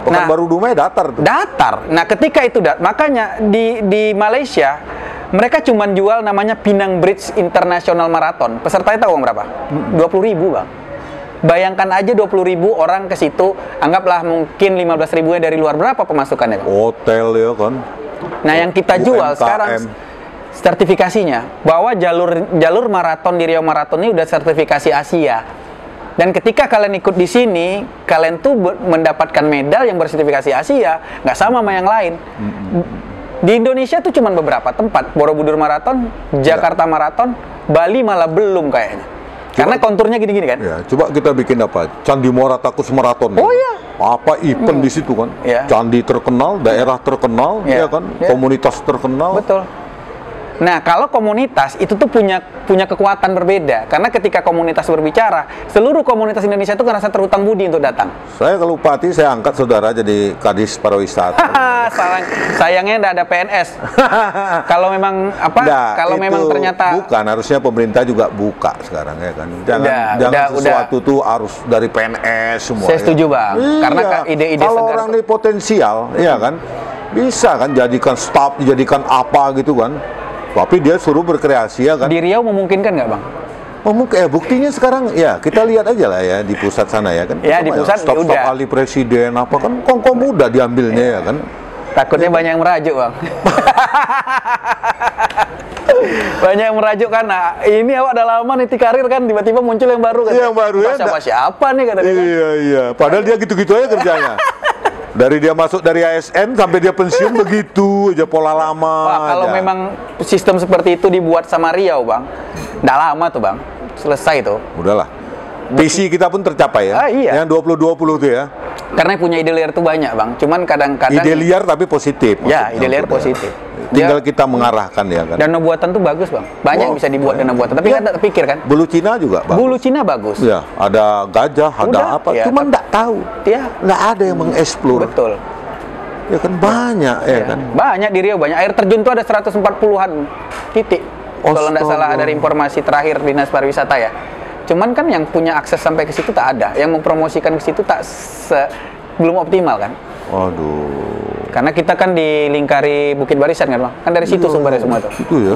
Pekanbaru Dumai datar tuh. Datar. Nah, ketika itu makanya di Malaysia mereka cuma jual namanya Penang Bridge International Marathon. Pesertanya tahu berapa? 20.000, Bang. Bayangkan aja 20.000 orang ke situ, anggaplah mungkin 15.000-nya dari luar, berapa pemasukannya, Bang? Hotel ya kan. Nah, yang kita jual sekarang sertifikasinya bahwa jalur maraton di Riau Marathon ini udah sertifikasi Asia. Dan ketika kalian ikut di sini, kalian tuh mendapatkan medal yang bersertifikasi Asia, nggak sama yang lain. Di Indonesia tuh cuma beberapa tempat, Borobudur Marathon, Jakarta Marathon, Bali malah belum kayaknya. Karena konturnya gini-gini kan. Ya, coba kita bikin apa? Candi Muara Takus Marathon. Apa event di situ kan? Candi terkenal, daerah terkenal, ya kan? Komunitas terkenal. Betul. Nah, kalau komunitas itu tuh punya kekuatan berbeda, karena ketika komunitas berbicara, seluruh komunitas Indonesia itu ngerasa terhutang budi untuk datang. Saya kalau Bupati, saya angkat saudara jadi Kadis Pariwisata. Sayangnya nggak ada PNS. Kalau memang kalau memang ternyata bukan, harusnya pemerintah juga buka sekarang ya kan. Jangan sesuatu tuh harus dari PNS semua. Saya setuju Bang, karena ide-ide kalau orang ini potensial, ya kan, bisa kan jadikan staff, dijadikan apa gitu kan. Tapi dia suruh berkreasi ya kan. Di Riau memungkinkan nggak Bang? Mungkin buktinya sekarang ya kita lihat aja lah ya di pusat sana ya kan. Ya di pusat stop ahli presiden apa kan kongko muda diambilnya ya kan. Takutnya banyak yang merajuk Bang. Banyak yang merajuk kan. Nah, ini awak udah lama nih karir kan, tiba-tiba muncul yang baru kan. Yang baru ya. Siapa nih katanya. Iya. Padahal dia gitu-gitu aja kerjanya. Dari dia masuk dari ASN sampai dia pensiun begitu aja pola lama. Kalau memang sistem seperti itu dibuat sama Riau Bang, nggak lama tuh Bang, selesai tuh. Udahlah. Visi kita pun tercapai ya. Iya. Yang 2020 tuh ya. Karena punya ide liar tuh banyak Bang, cuman kadang-kadang ide liar tapi positif. Ya, ide liar positif. Tinggal kita mengarahkan ya kan. Dana buatan tuh bagus Bang, banyak yang bisa dibuat dana buatan. Tapi kan tak pikir kan. Bulu Cina juga bagus. Bulu Cina bagus. Ya, ada gajah, ada apa. Cuma nggak tahu. Ya. Nggak ada yang mengeksplor. Betul. Ya kan banyak ya kan. Banyak di Riau banyak. Air terjun tuh ada 140-an titik. Kalau nggak salah dari informasi terakhir Dinas Pariwisata ya. Cuman kan yang punya akses sampai ke situ tak ada. Yang mempromosikan ke situ belum optimal kan. Waduh. Karena kita kan dilingkari Bukit Barisan kan Bang. Kan dari situ sumbernya semua tuh. Itu ya.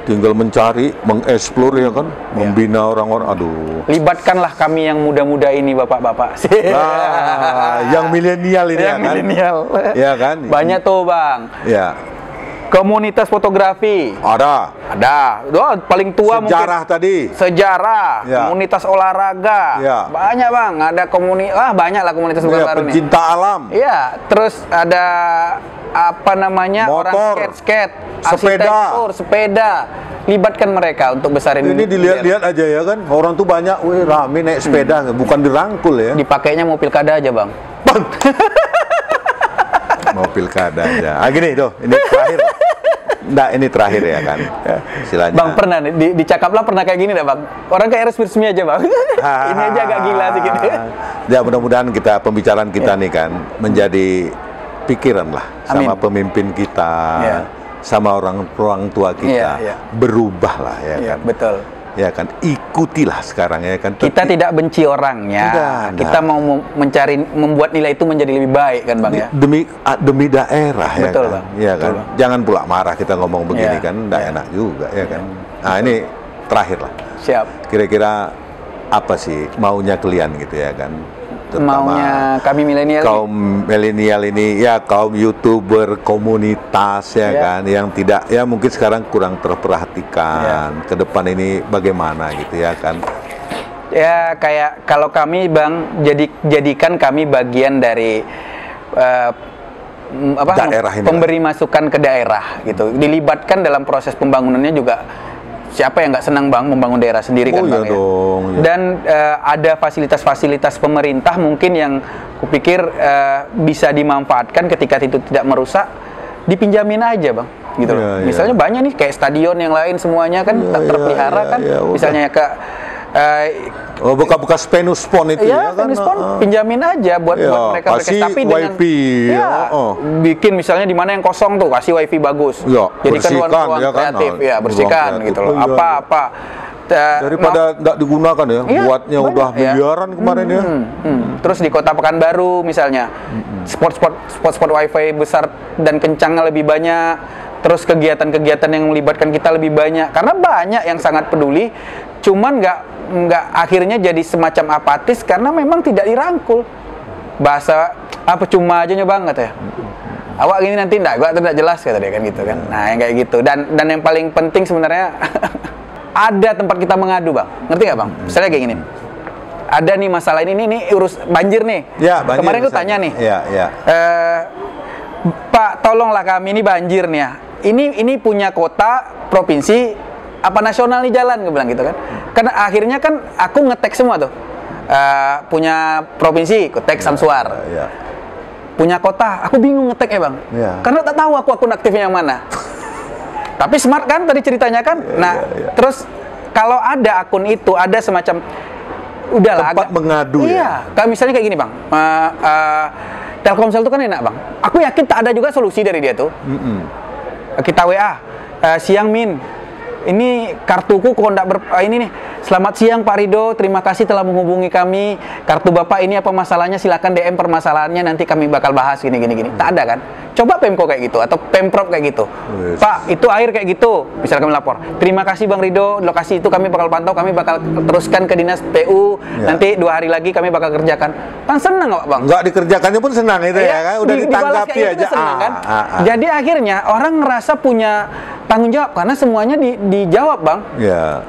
Tinggal mencari, mengeksplor ya kan, membina orang-orang. Aduh. Libatkanlah kami yang muda-muda ini bapak-bapak. Nah, yang milenial ini yang ya kan. Milenial. Ya kan. Banyak tuh Bang. Ya. Komunitas fotografi. Ada. Oh, paling tua Sejarah mungkin. tadi. Sejarah. Ya. Komunitas olahraga. Ya. Banyak bang. Ada banyak lah komunitas Ya, baru nih. pencinta alam. Iya. Terus ada apa namanya Motor. orang skate, Sepeda. arsitektur, sepeda. Libatkan mereka untuk besarin. Ini dilihat-lihat aja ya kan. Orang tuh banyak, wih rame naik sepeda, bukan dirangkul ya. Dipakainya mau pilkada aja bang. Mau pilkada aja. Gini tuh, ini terakhir. Nggak, ini terakhir ya kan. Istilahnya. Bang pernah nih, di Cakaplah pernah kayak gini dah bang. Orang kayak resmi aja bang. Ini aja agak gila sih gitu. Ya mudah-mudahan pembicaraan kita nih kan menjadi pikiran lah sama pemimpin kita, sama orang tua kita, berubah lah ya kan. Betul. Ya kan, ikutilah sekarang ya kan. Kita tidak benci orangnya, kita mau membuat nilai itu menjadi lebih baik kan bang ya. Demi daerah ya. Betul, kan. Bang. Ya Betul, kan. Bang. Jangan pula marah kita ngomong begini kan, enggak enak juga ya kan. Nah ini terakhir lah. Siap. Kira-kira apa sih maunya kalian gitu ya kan? Terutama maunya kami milenial. Kaum milenial ini ya kaum YouTuber komunitas ya kan yang tidak ya mungkin sekarang kurang terperhatikan. Ke depan ini bagaimana gitu ya kan. Ya kayak kalau kami bang jadikan kami bagian dari daerah ini pemberi masukan ke daerah gitu. Dilibatkan dalam proses pembangunannya juga. Siapa yang nggak senang bang membangun daerah sendiri kan bang ya? Dan ada fasilitas-fasilitas pemerintah mungkin yang kupikir bisa dimanfaatkan ketika itu tidak merusak, dipinjamin aja bang, gitu loh. Misalnya banyak nih kayak stadion yang lain semuanya kan terpelihara kan, misalnya ke bekas Penuspon itu ya kan? Penuspon pinjamin aja buat mereka tapi dengan wifi, bikin misalnya di mana yang kosong tuh kasih wifi bagus, jadikan ruang kreatif, bersihkan gitu loh, apa daripada tidak digunakan ya, buatnya udah miliaran kemarin ya. Terus di Kota Pekanbaru misalnya, spot wifi besar dan kencangnya lebih banyak. Terus kegiatan-kegiatan yang melibatkan kita lebih banyak, karena banyak yang sangat peduli, cuman nggak akhirnya jadi semacam apatis karena memang tidak dirangkul. Bahasa apa cuma aja nyoba nggak ya? Awak gini nanti gua tidak jelas kata dia kan gitu kan. Nah yang kayak gitu dan yang paling penting sebenarnya ada tempat kita mengadu bang, ngerti nggak bang? Misalnya kayak gini. Ada nih masalah ini urus banjir nih. Ya, banjir, kemarin gue tanya nih. Ya. Pak, tolonglah kami ini banjir nih ya. Ini punya kota, provinsi, apa nasional nih jalan, gue bilang gitu kan. Karena akhirnya kan aku ngetek semua tuh. Punya provinsi, ngetek Samsuar. Punya kota, aku bingung ngetek ya bang. Karena tak tahu aku akun aktifnya yang mana. Tapi smart kan tadi ceritanya kan. Terus kalau ada akun itu, ada semacam udahlah tempat mengadu ya. Kayak misalnya kayak gini bang. Telkomsel itu kan enak bang. Aku yakin tak ada juga solusi dari dia tuh. Kita WA, siang Min, ini kartuku kok enggak ini nih. Selamat siang Pak Rido, terima kasih telah menghubungi kami. Kartu Bapak ini apa masalahnya? Silakan DM permasalahannya, nanti kami bakal bahas gini. Tak ada kan? Coba Pemko kayak gitu atau Pemprov kayak gitu. Pak, itu air kayak gitu. Bisa kami lapor. Terima kasih Bang Rido, lokasi itu kami bakal pantau, kami bakal teruskan ke dinas PU. Nanti 2 hari lagi kami bakal kerjakan. Kan senang nggak Bang? Nggak dikerjakannya pun senang itu ya kan? Udah ditanggapi aja. Senang, kan? Jadi akhirnya orang ngerasa punya tanggung jawab karena semuanya dijawab Bang.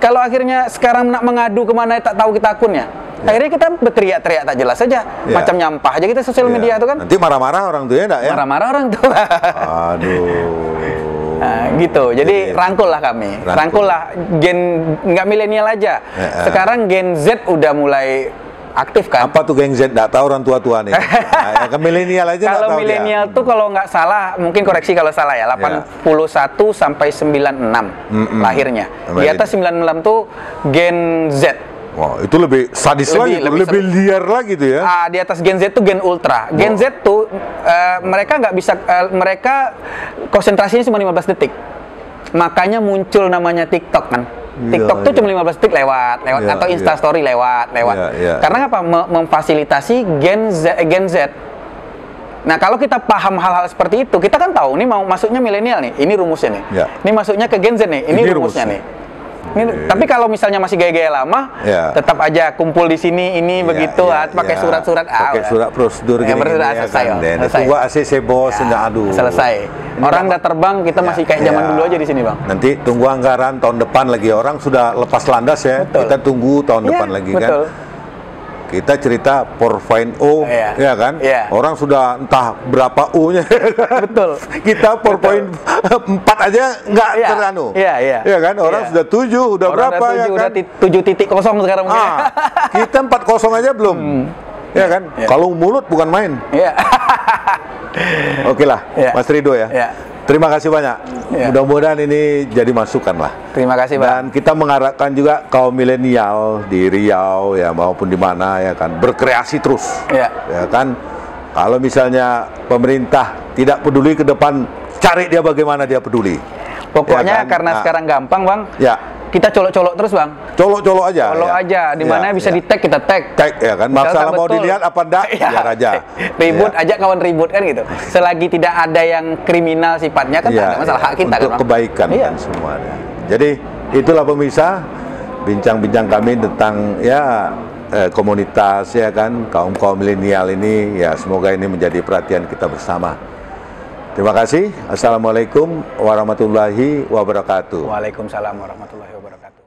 Kalau akhirnya sekarang nak mengadu kemana tak tahu kita akunnya. Akhirnya kita berteriak-teriak tak jelas saja, macam nyampah aja kita sosial media itu kan. Nanti marah-marah orang tuh ya, enggak ya? Marah-marah orang tua. Nah, gitu. Jadi rangkul lah kami. Rangkul lah gen nggak milenial aja. Sekarang gen Z udah mulai aktif kan. Apa tuh geng Z? Nggak tahu orang tua-tua nih. Ke milenial aja nggak tahu. Kalau milenial tuh kalau nggak salah, mungkin koreksi kalau salah ya, 81 sampai 96 lahirnya. Di atas 96 tuh gen Z. Wah, itu lebih sadis lagi, lebih liar lagi tuh ya. Di atas Gen Z tuh Gen Ultra. Gen Z tuh mereka nggak bisa, mereka konsentrasinya cuma 15 detik. Makanya muncul namanya TikTok kan. TikTok tuh cuma 15 detik lewat atau Instastory lewat. Karena apa? Memfasilitasi Gen Z. Nah, kalau kita paham hal-hal seperti itu, kita kan tahu ini mau masuknya milenial nih. Ini rumusnya nih. Ini masuknya ke Gen Z nih. Ini rumusnya nih. Tapi kalau misalnya masih gaya-gaya lama, tetap aja kumpul di sini ini begitu, pakai surat-surat, pakai surat prosedur gini, selesai. Tunggu ACC bos, aduh. Selesai. Orang udah terbang, kita masih kayak zaman dulu aja di sini, Bang. Nanti tunggu anggaran tahun depan lagi, orang sudah lepas landas ya. Betul. Kita tunggu tahun depan lagi kan. Kita cerita 4.0, ya kan? Orang sudah entah berapa U-nya. Betul. Kita 4.4 aja nggak teranu. Iya kan? Orang sudah 7, udah berapa ya kan? Udah 7.0 sekarang mungkin. Kita 4.0 aja belum. Ya kan? Kalau mulut bukan main. Oke lah, Mas Ridho ya. Terima kasih banyak. Mudah-mudahan ini jadi masukan lah. Terima kasih, Bang. Dan kita mengharapkan juga kaum milenial di Riau ya maupun di mana ya kan berkreasi terus. Ya kan. Kalau misalnya pemerintah tidak peduli ke depan, cari dia bagaimana dia peduli. Pokoknya karena sekarang gampang, Bang. Kita colok-colok terus, Bang. Colok-colok aja. Colok aja. Di mana bisa di-tag, kita tag. Tag ya kan. Masalah mau dilihat apa enggak, biar aja. Ribut aja kawan ribut kan gitu. Selagi tidak ada yang kriminal sifatnya kan tidak ada masalah, hak kita untuk kan. Kebaikan kan semuanya. Jadi itulah pemirsa bincang-bincang kami tentang komunitas ya kan, kaum milenial ini ya, semoga ini menjadi perhatian kita bersama. Terima kasih. Assalamualaikum warahmatullahi wabarakatuh. Waalaikumsalam warahmatullahi wabarakatuh.